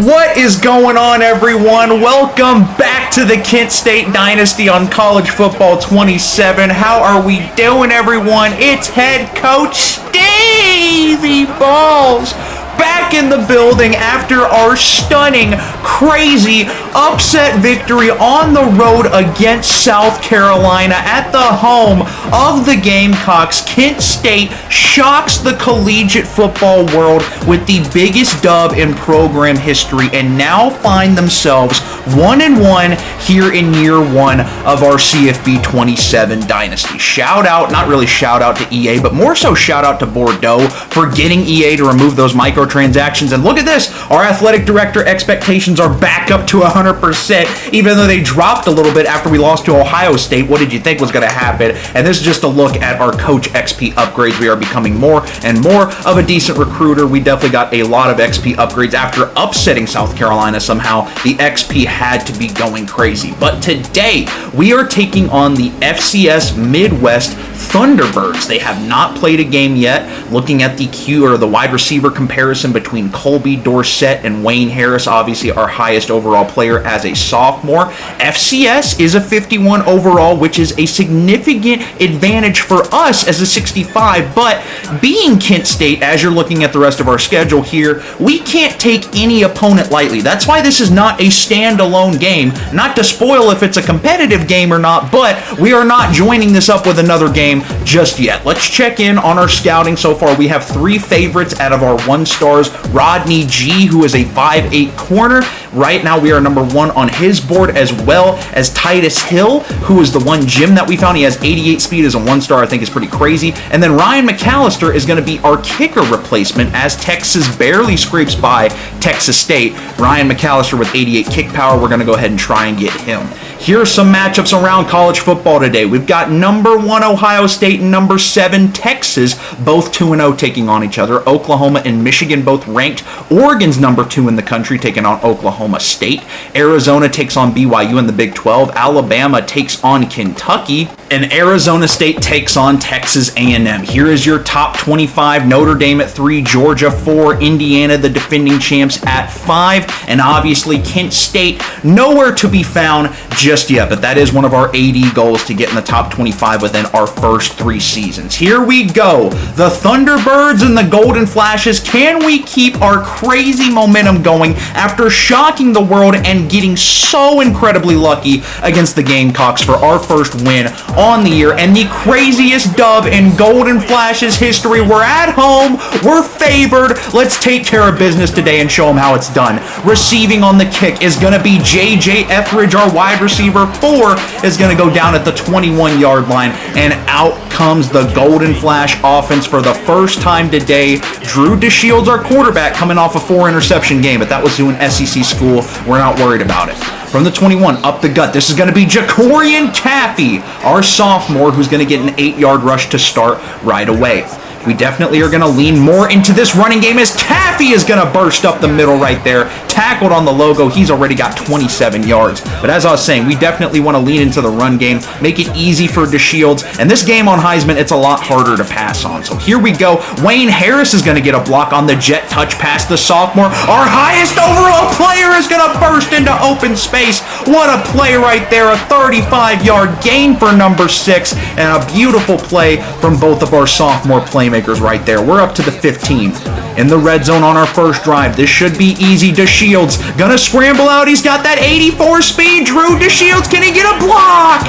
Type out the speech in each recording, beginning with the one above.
What is going on, everyone? Welcome back to the Kent State Dynasty on College Football 27. How are we doing, everyone? It's head coach Stevie Balls back in the building after our stunning, crazy, upset victory on the road against South Carolina at the home of the Gamecocks. Kent State shocks the collegiate football world with the biggest dub in program history and now find themselves 1-1 here in year one of our CFB 27 dynasty. Shout out, not really shout out to EA, but more so shout out to Bordeaux for getting EA to remove those microtransactions. And look at this, our athletic director expectations are back up to 100%, even though they dropped a little bit after we lost to Ohio State. What did you think was going to happen? And this is just a look at our Coach XP upgrades. We are becoming more and more of a decent recruiter. We definitely got a lot of XP upgrades after upsetting South Carolina somehow. The XP had to be going crazy. But today, we are taking on the FCS Midwest Thunderbirds. They have not played a game yet. Looking at the the wide receiver comparison between Colby Dorsett and Wayne Harris, obviously our highest overall player as a sophomore. FCS is a 51 overall, which is a significant advantage for us as a 65, but being Kent State, as you're looking at the rest of our schedule here, we can't take any opponent lightly. That's why this is not a standalone game. Not to spoil if it's a competitive game or not, but we are not joining this up with another game just yet. Let's check in on our scouting so far. We have 3 favorites out of our 1-stars. Rodney G, who is a 5'8 corner. Right now we are number 1 on his board, as well as Titus Hill, who is the one gym that we found. He has 88 speed as a 1-star. I think is pretty crazy. And then Ryan McAllister is going to be our kicker replacement as Texas barely scrapes by Texas State. Ryan McAllister with 88 kick power. We're going to go ahead and try and get him. Here are some matchups around college football today. We've got number 1 Ohio State and number 7 Texas, both 2-0 taking on each other. Oklahoma and Michigan both ranked. Oregon's number 2 in the country taking on Oklahoma State. Arizona takes on BYU in the Big 12. Alabama takes on Kentucky. And Arizona State takes on Texas A&M. Here is your top 25. Notre Dame at 3, Georgia 4, Indiana, the defending champs, at 5, and obviously Kent State nowhere to be found just yet, but that is one of our AD goals to get in the top 25 within our first 3 seasons. Here we go. The Thunderbirds and the Golden Flashes. Can we keep our crazy momentum going after shocking the world and getting so incredibly lucky against the Gamecocks for our first win on the year and the craziest dub in Golden Flashes history? We're at home. We're favored. Let's take care of business today and show them how it's done. Receiving on the kick is going to be J.J. Etheridge, our wide receiver. 4 is going to go down at the 21-yard line, and out comes the Golden Flash offense for the first time today. Drew DeShields, our quarterback, coming off a 4-interception game, but that was to an SEC school. We're not worried about it. From the 21, up the gut, this is going to be Jacorian Caffey, our sophomore, who's going to get an 8-yard rush to start right away. We definitely are going to lean more into this running game as Caffey is going to burst up the middle right there. Tackled on the logo. He's already got 27 yards. But as I was saying, we definitely want to lean into the run game, make it easy for DeShields. And this game on Heisman, it's a lot harder to pass on. So here we go. Wayne Harris is going to get a block on the jet touch pass, the sophomore. Our highest overall player is going to burst into open space. What a play right there. A 35-yard gain for number 6. And a beautiful play from both of our sophomore playmakers right there. We're up to the 15. In the red zone on our first drive. This should be easy. DeShields gonna scramble out. He's got that 84 speed. Drew DeShields, can he get a block?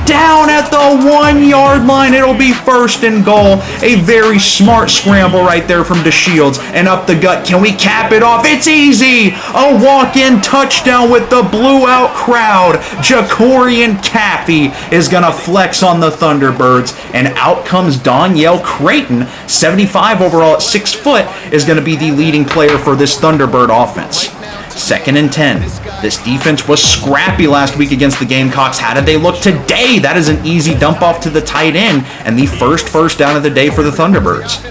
Down at the 1-yard line. It'll be 1st and goal. A very smart scramble right there from DeShields. And up the gut. Can we cap it off? It's easy. A walk-in touchdown with the blew-out crowd. Jacorian Caffey is going to flex on the Thunderbirds. And out comes Danielle Creighton. 75 overall at 6 foot is going to be the leading player for this Thunderbird offense. 2nd and 10. This defense was scrappy last week against the Gamecocks. How did they look today? That is an easy dump off to the tight end and the first down of the day for the Thunderbirds.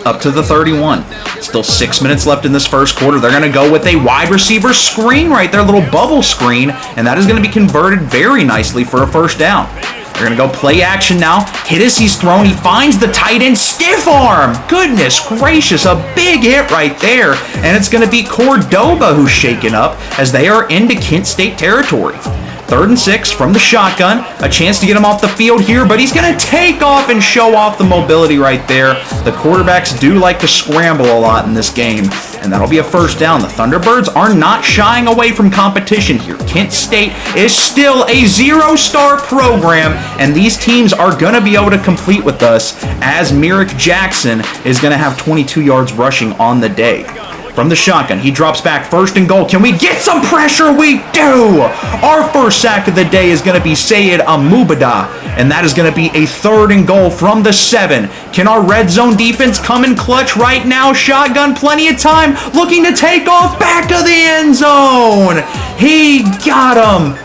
Up to the 31. Still 6 minutes left in this first quarter. They're going to go with a wide receiver screen right there, a little bubble screen, and that is going to be converted very nicely for a 1st down. They're going to go play action now. Hit as he's thrown. He finds the tight end. Stiff arm. Goodness gracious. A big hit right there. And it's going to be Cordoba who's shaken up as they are into Kent State territory. 3rd and 6 from the shotgun. A chance to get him off the field here, but he's going to take off and show off the mobility right there. The quarterbacks do like to scramble a lot in this game, and that'll be a first down. The Thunderbirds are not shying away from competition here. Kent State is still a 0-star program, and these teams are going to be able to compete with us as Myrick Jackson is going to have 22 yards rushing on the day. From the shotgun, he drops back, 1st and goal. Can we get some pressure? We do! Our first sack of the day is going to be Sayed Amubada, and that is going to be a 3rd and goal from the 7. Can our red zone defense come in clutch right now? Shotgun, plenty of time, looking to take off back of the end zone. He got him.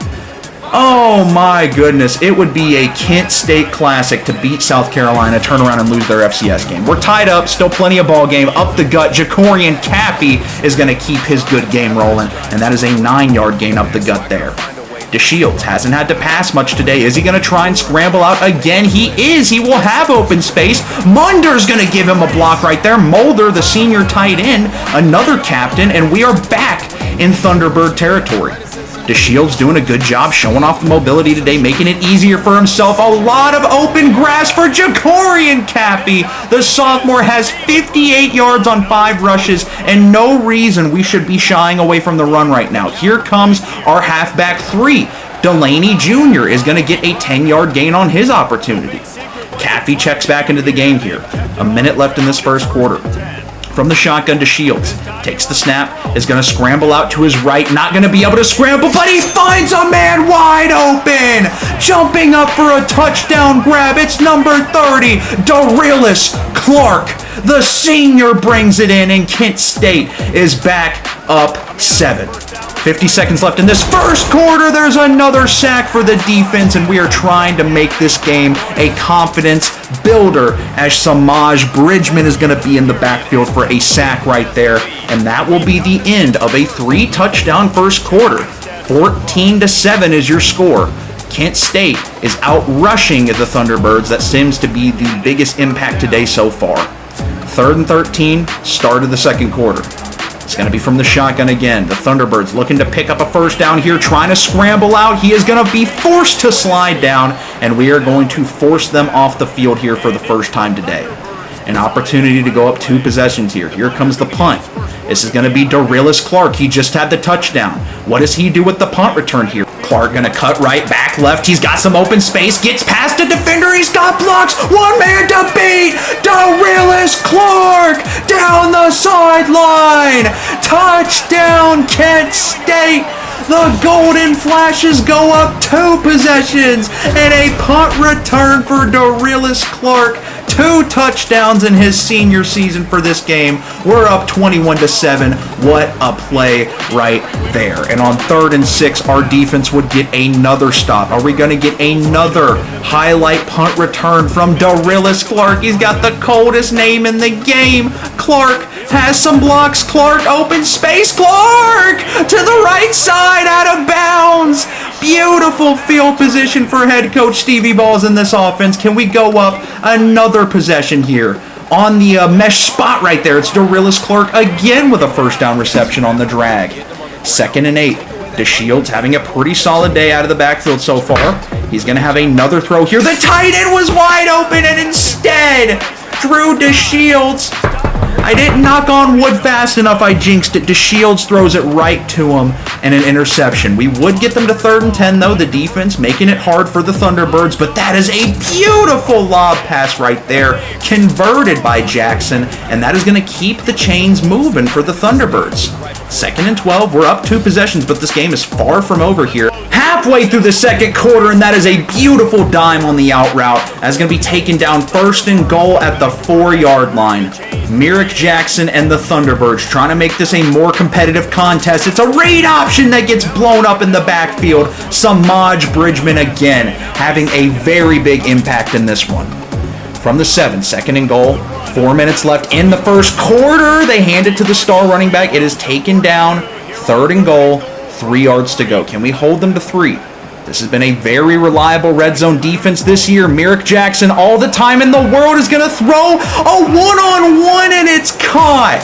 Oh my goodness, it would be a Kent State classic to beat South Carolina, turn around and lose their FCS game. We're tied up, still plenty of ball game, up the gut. Jacorian Cappy is going to keep his good game rolling, and that is a 9-yard gain up the gut there. DeShields hasn't had to pass much today. Is he going to try and scramble out again? He is. He will have open space. Munder's going to give him a block right there. Mulder, the senior tight end, another captain, and we are back in Thunderbird territory. DeShields doing a good job showing off the mobility today, making it easier for himself. A lot of open grass for Jacorian Cappy. The sophomore has 58 yards on 5 rushes, and no reason we should be shying away from the run right now. Here comes our halfback 3. Delaney Jr. is going to get a 10-yard gain on his opportunity. Cappy checks back into the game here. A minute left in this first quarter. From the shotgun to Shields. Takes the snap, is going to scramble out to his right. Not going to be able to scramble, but he finds a man wide open. Jumping up for a touchdown grab. It's number 30, Dorelis Clark. The senior brings it in, and Kent State is back up 7. 50 seconds left in this first quarter. There's another sack for the defense, and we are trying to make this game a confidence builder as Samaj Bridgman is going to be in the backfield for a sack right there, and that will be the end of a 3-touchdown first quarter. 14-7 is your score. Kent State is out rushing the Thunderbirds. That seems to be the biggest impact today so far. 3rd and 13, start of the second quarter. It's going to be from the shotgun again. The Thunderbirds looking to pick up a first down here, trying to scramble out. He is going to be forced to slide down, and we are going to force them off the field here for the first time today. An opportunity to go up 2 possessions here. Here comes the punt. This is going to be Dorelis Clark. He just had the touchdown. What does he do with the punt return here? Clark going to cut right, back left. He's got some open space. Gets past a defender. He's got blocks. One man to beat. Dorelis Clark down the sideline. Touchdown, Kent State. The Golden Flashes go up 2 possessions and a punt return for Dorelis Clark. 2 touchdowns in his senior season for this game. We're up 21-7. What a play right there. And on 3rd and 6, our defense would get another stop. Are we going to get another highlight punt return from Dorelis Clark? He's got the coldest name in the game. Clark has some blocks. Clark, open space. Clark to the right side, out of bounds. Beautiful field position for head coach Stevie Balls in this offense. Can we go up another possession here? On the mesh spot right there, it's Dorelis Clark again with a first down reception on the drag. 2nd and 8. DeShields having a pretty solid day out of the backfield so far. He's going to have another throw here. The tight end was wide open, and instead, Drew DeShields. I didn't knock on wood fast enough. I jinxed it. DeShields throws it right to him, and an interception. We would get them to 3rd and 10, though. The defense making it hard for the Thunderbirds, but that is a beautiful lob pass right there, converted by Jackson, and that is going to keep the chains moving for the Thunderbirds. 2nd and 12. We're up 2 possessions, but this game is far from over here. Halfway through the second quarter, and that is a beautiful dime on the out route. That's going to be taken down 1st and goal at the 4-yard line. Myrick Jackson and the Thunderbirds trying to make this a more competitive contest. It's a read option that gets blown up in the backfield. Samaj Bridgman again having a very big impact in this one. From the 7, 2nd and goal. 4 minutes left in the first quarter. They hand it to the star running back. It is taken down. 3rd and goal. 3 yards to go. Can we hold them to 3? This has been a very reliable red zone defense this year. Merrick Jackson all the time in the world is going to throw a one-on-one, and it's caught.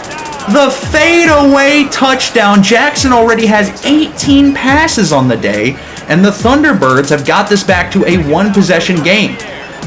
The fadeaway touchdown. Jackson already has 18 passes on the day, and the Thunderbirds have got this back to a one-possession game.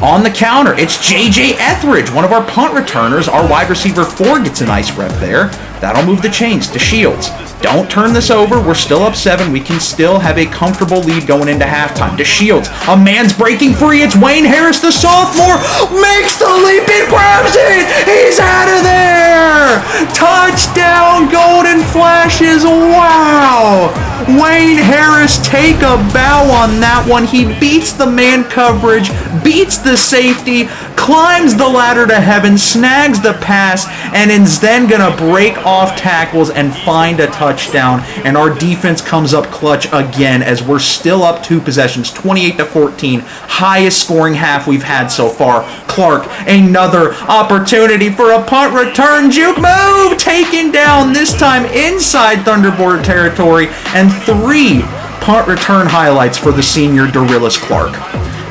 On the counter, it's J.J. Etheridge, one of our punt returners. Our wide receiver 4 gets a nice rep there. That'll move the chains to Shields. Don't turn this over. We're still up 7. We can still have a comfortable lead going into halftime. To Shields. A man's breaking free. It's Wayne Harris, the sophomore. Makes the leap and grabs it. He's out of there. Touchdown, Golden Flashes. Wow. Wayne Harris, take a bow on that one. He beats the man coverage, beats the safety, climbs the ladder to heaven, snags the pass, and is then going to break off tackles and find a touchdown. And our defense comes up clutch again as we're still up 2 possessions, 28-14, highest scoring half we've had so far. Clark, another opportunity for a punt return. Juke move, taken down, this time inside Thunderbird territory, and 3 punt return highlights for the senior Dorillis Clark.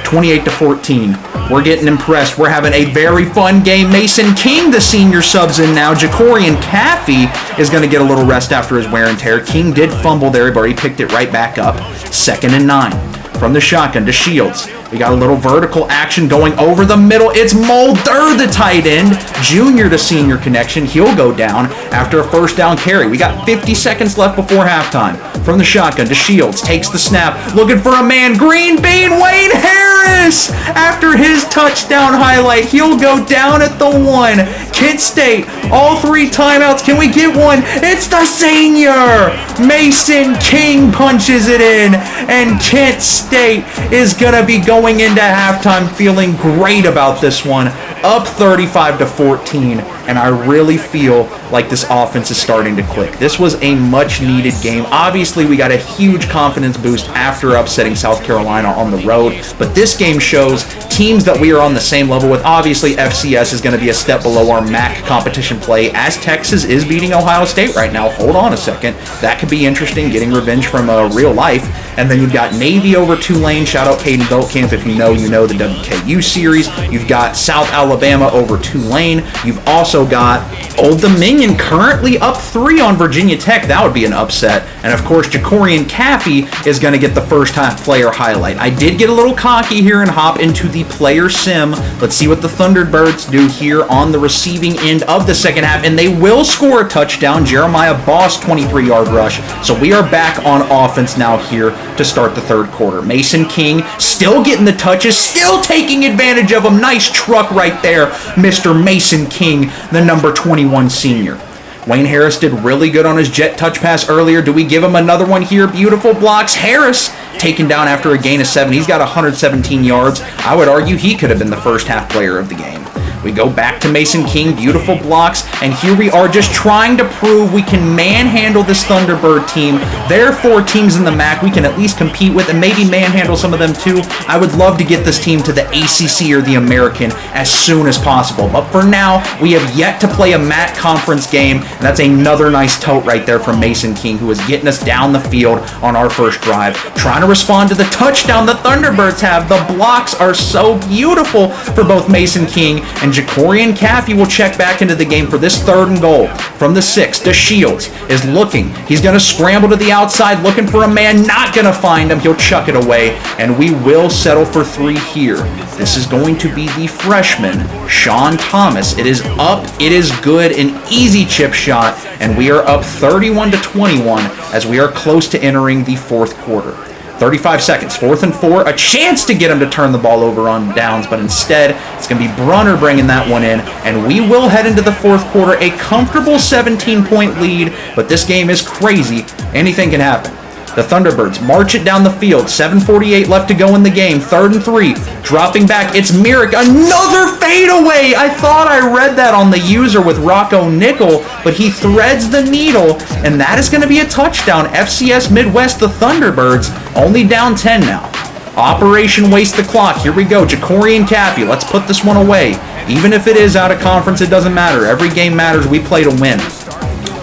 28-14. We're getting impressed. We're having a very fun game. Mason King, the senior, subs in now. Jacorian Caffey is going to get a little rest after his wear and tear. King did fumble there, but he picked it right back up. 2nd and 9. From the shotgun to Shields. We got a little vertical action going over the middle. It's Mulder, the tight end. Junior to senior connection. He'll go down after a first down carry. We got 50 seconds left before halftime. From the shotgun to Shields. Takes the snap. Looking for a man. Green bean, Wayne Harris. After his touchdown highlight, he'll go down at the 1. Kent State, all 3 timeouts. Can we get one? It's the senior. Mason King punches it in. And Kent State is going to be going into halftime feeling great about this one. Up 35-14, and I really feel like this offense is starting to click. This was a much-needed game. Obviously, we got a huge confidence boost after upsetting South Carolina on the road, but this game shows teams that we are on the same level with. Obviously, FCS is going to be a step below our MAC competition play, as Texas is beating Ohio State right now. Hold on a second. That could be interesting, getting revenge from real life. And then you've got Navy over Tulane. Shout out Caden Beltkamp. If you know the WKU series. You've got South Alabama over Tulane. You've also got Old Dominion currently up 3 on Virginia Tech. That would be an upset. And of course, Jacorian Caffey is going to get the first half player highlight. I did get a little cocky here and hop into the player sim. Let's see what the Thunderbirds do here on the receiving end of the second half. And they will score a touchdown. Jeremiah Boss, 23-yard rush. So we are back on offense now here to start the third quarter. Mason King still getting the touches, still taking advantage of him. Nice truck right there, Mr. Mason King, the number 21 senior. Wayne Harris did really good on his jet touch pass earlier. Do we give him another one here? Beautiful blocks. Harris taken down after a gain of 7. He's got 117 yards. I would argue he could have been the first half player of the game. We go back to Mason King, beautiful blocks, and here we are just trying to prove we can manhandle this Thunderbird team. There are 4 teams in the MAC we can at least compete with and maybe manhandle some of them too. I would love to get this team to the ACC or the American as soon as possible, but for now, we have yet to play a MAC conference game, and that's another nice tote right there from Mason King, who is getting us down the field on our first drive, trying to respond to the touchdown the Thunderbirds have. The blocks are so beautiful for both Mason King and Jacorian Caffey will check back into the game for this 3rd and goal. From the 6, the Shields is looking. He's going to scramble to the outside, looking for a man, not going to find him. He'll chuck it away, and we will settle for 3 here. This is going to be the freshman, Sean Thomas. It is up, it is good, an easy chip shot, and we are up 31-21 as we are close to entering the 4th quarter. 35 seconds, 4th and 4, a chance to get him to turn the ball over on downs, but instead, it's going to be Brunner bringing that one in, and we will head into the 4th quarter, a comfortable 17-point lead, but this game is crazy. Anything can happen. The Thunderbirds march it down the field. 7:48 left to go in the game. 3rd and 3. Dropping back. It's Merrick. Another fadeaway. I thought I read that on the user with Rocco Nickel, but he threads the needle, and that is going to be a touchdown. FCS Midwest, the Thunderbirds, only down 10 now. Operation Waste the Clock. Here we go. Jacorian Caffey. Let's put this one away. Even if it is out of conference, it doesn't matter. Every game matters. We play to win.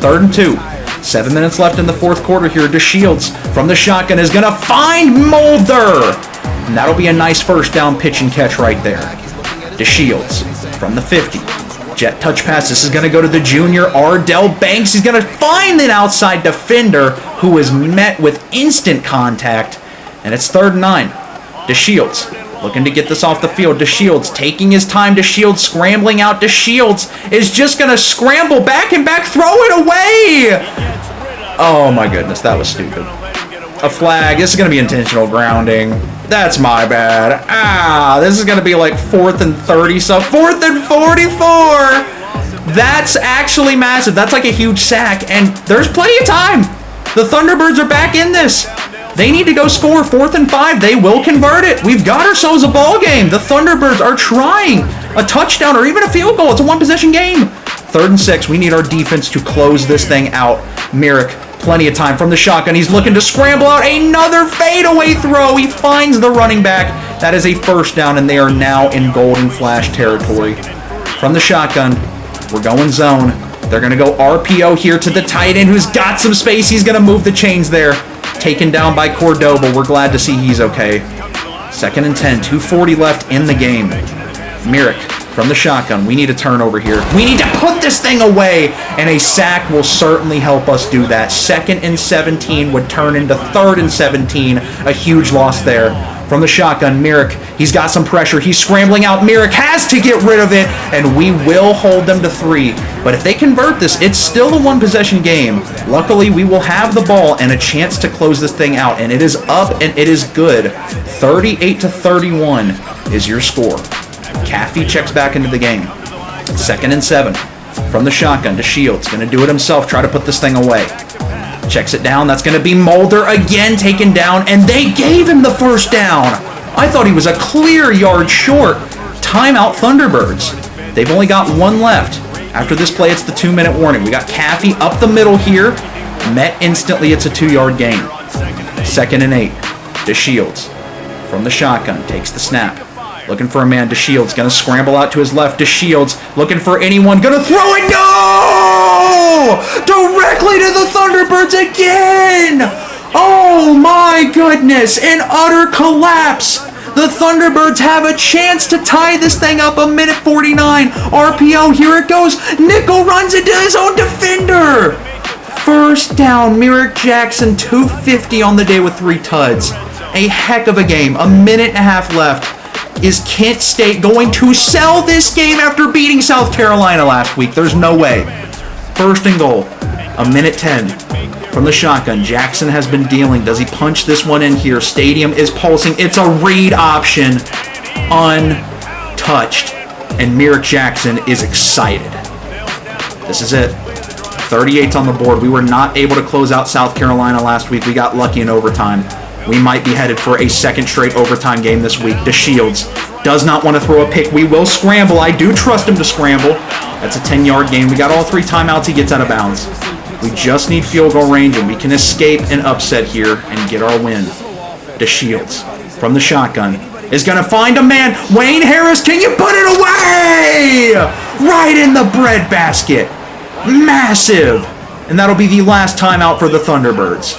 3rd and 2. 7 minutes left in the fourth quarter here. DeShields from the shotgun is going to find Mulder. And that'll be a nice first down pitch and catch right there. DeShields from the 50. Jet touch pass. This is going to go to the junior, Ardell Banks. He's going to find an outside defender who is met with instant contact. And it's 3rd and 9. DeShields looking to get this off the field. DeShields taking his time. DeShields scrambling out. DeShields is just going to scramble back and back. Throw it away. Oh my goodness, that was stupid. A flag. This is going to be intentional grounding. That's my bad. This is going to be like 4th and 30. So 4th and 44. That's actually massive. That's like a huge sack. And there's plenty of time. The Thunderbirds are back in this. They need to go score 4th and 5. They will convert it. We've got ourselves a ball game. The Thunderbirds are trying a touchdown or even a field goal. It's a one-possession game. 3rd and 6. We need our defense to close this thing out. Myrick, plenty of time from the shotgun. He's looking to scramble out another fadeaway throw. He finds the running back. That is a first down, and they are now in Golden Flash territory. From the shotgun, we're going zone. They're going to go RPO here to the tight end who's got some space. He's going to move the chains there. Taken down by Cordoba. We're glad to see he's okay. 2nd and 10. 2:40 left in the game. Myrick from the shotgun. We need a turnover here. We need to put this thing away, and a sack will certainly help us do that. 2nd and 17 would turn into 3rd and 17. A huge loss there. From the shotgun, Myrick, he's got some pressure. He's scrambling out. Myrick has to get rid of it, and we will hold them to 3. But if they convert this, it's still a one-possession game. Luckily, we will have the ball and a chance to close this thing out, and it is up, and it is good. 38-31 is your score. Caffey checks back into the game. 2nd and 7. From the shotgun, DeShields going to do it himself, try to put this thing away. Checks it down. That's going to be Mulder again taken down, and they gave him the first down. I thought he was a clear yard short. Timeout Thunderbirds. They've only got 1 left. After this play, it's the 2-minute warning. We got Caffey up the middle here. Met instantly. It's a 2-yard gain. 2nd and 8. DeShields from the shotgun takes the snap. Looking for a man. DeShields going to scramble out to his left. DeShields looking for anyone. Going to throw it. No! Directly to the Thunderbirds again! Oh my goodness! An utter collapse! The Thunderbirds have a chance to tie this thing up. 1:49. RPO. Here it goes. Nickel runs into his own defender. First down. Myrick Jackson. 250 on the day with 3 tuds. A heck of a game. 1.5 left. Is Kent State going to sell this game after beating South Carolina last week? There's no way. 1st and goal. 1:10 from the shotgun. Jackson has been dealing. Does he punch this one in here? Stadium is pulsing. It's a read option. Untouched. And Myrick Jackson is excited. This is it. 38's on the board. We were not able to close out South Carolina last week. We got lucky in overtime. We might be headed for a 2nd straight overtime game this week. DeShields does not want to throw a pick. We will scramble. I do trust him to scramble. That's a 10-yard game. We got all 3 timeouts. He gets out of bounds. We just need field goal range, and we can escape an upset here and get our win. DeShields from the shotgun is going to find a man. Wayne Harris, can you put it away? Right in the breadbasket. Massive. And that'll be the last timeout for the Thunderbirds.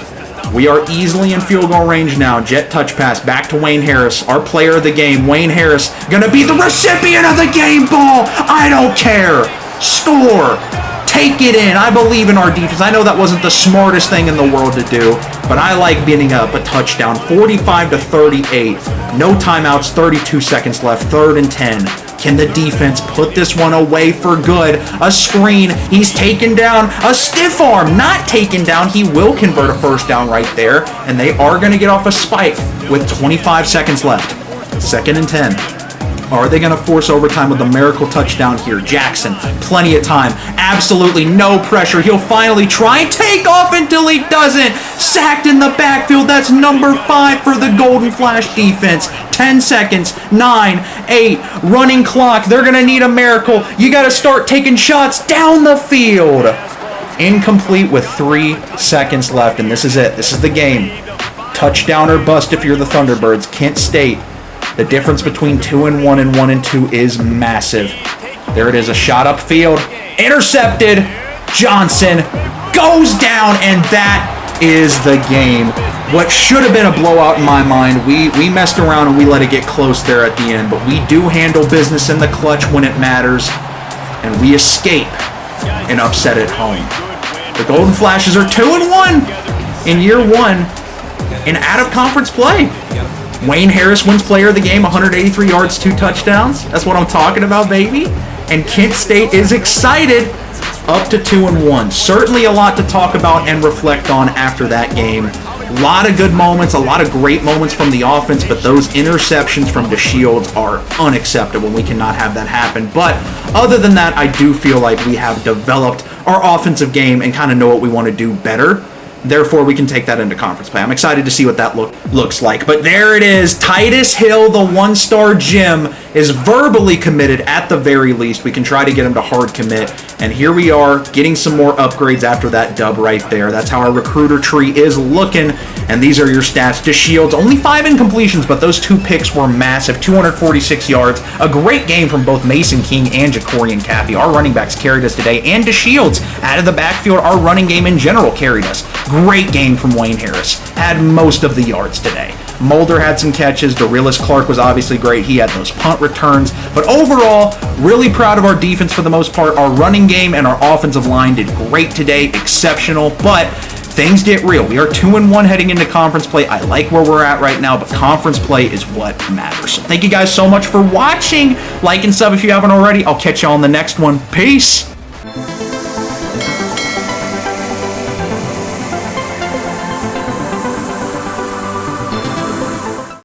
We are easily in field goal range now. Jet touch pass back to Wayne Harris, our player of the game. Wayne Harris gonna be the recipient of the game ball. I don't care. Score. Take it in. I believe in our defense. I know that wasn't the smartest thing in the world to do, but I like getting up a touchdown. 45-38. No timeouts. 32 seconds left. 3rd and 10. Can the defense put this one away for good? A screen. He's taken down. A stiff arm. Not taken down. He will convert a first down right there. And they are going to get off a spike with 25 seconds left. 2nd and 10. Are they going to force overtime with a miracle touchdown here? Jackson, plenty of time. Absolutely no pressure. He'll finally try and take off until he doesn't. Sacked in the backfield. That's number 5 for the Golden Flash defense. 10 seconds. 9, 8. Running clock. They're going to need a miracle. You got to start taking shots down the field. Incomplete with 3 seconds left, and this is it. This is the game. Touchdown or bust if you're the Thunderbirds. Kent State. The difference between 2-1 and 1-2 is massive. There it is, a shot upfield. Intercepted. Johnson goes down, and that is the game. What should have been a blowout in my mind, we messed around and we let it get close there at the end, but we do handle business in the clutch when it matters, and we escape an upset at home. The Golden Flashes are 2-1 in year one in out-of-conference play. Wayne Harris wins player of the game, 183 yards, 2 touchdowns. That's what I'm talking about, baby. And Kent State is excited, up to 2-1. Certainly a lot to talk about and reflect on after that game. A lot of good moments, a lot of great moments from the offense, but those interceptions from DeShields are unacceptable. We cannot have that happen. But other than that, I do feel like we have developed our offensive game and kind of know what we want to do better. Therefore, we can take that into conference play. I'm excited to see what that looks like. But there it is. Titus Hill, the one-star gem, is verbally committed at the very least. We can try to get him to hard commit. And here we are getting some more upgrades after that dub right there. That's how our recruiter tree is looking. And these are your stats. DeShields, only 5 incompletions, but those 2 picks were massive. 246 yards. A great game from both Mason King and Jacorian Caffey. Our running backs carried us today. And DeShields, out of the backfield, our running game in general carried us. Great game from Wayne Harris. Had most of the yards today. Mulder had some catches. Dorilus Clark was obviously great. He had those punt returns. But overall, really proud of our defense for the most part. Our running game and our offensive line did great today. Exceptional. But things get real. We are 2-1 heading into conference play. I like where we're at right now, but conference play is what matters. So thank you guys so much for watching. Like and sub if you haven't already. I'll catch you on the next one. Peace.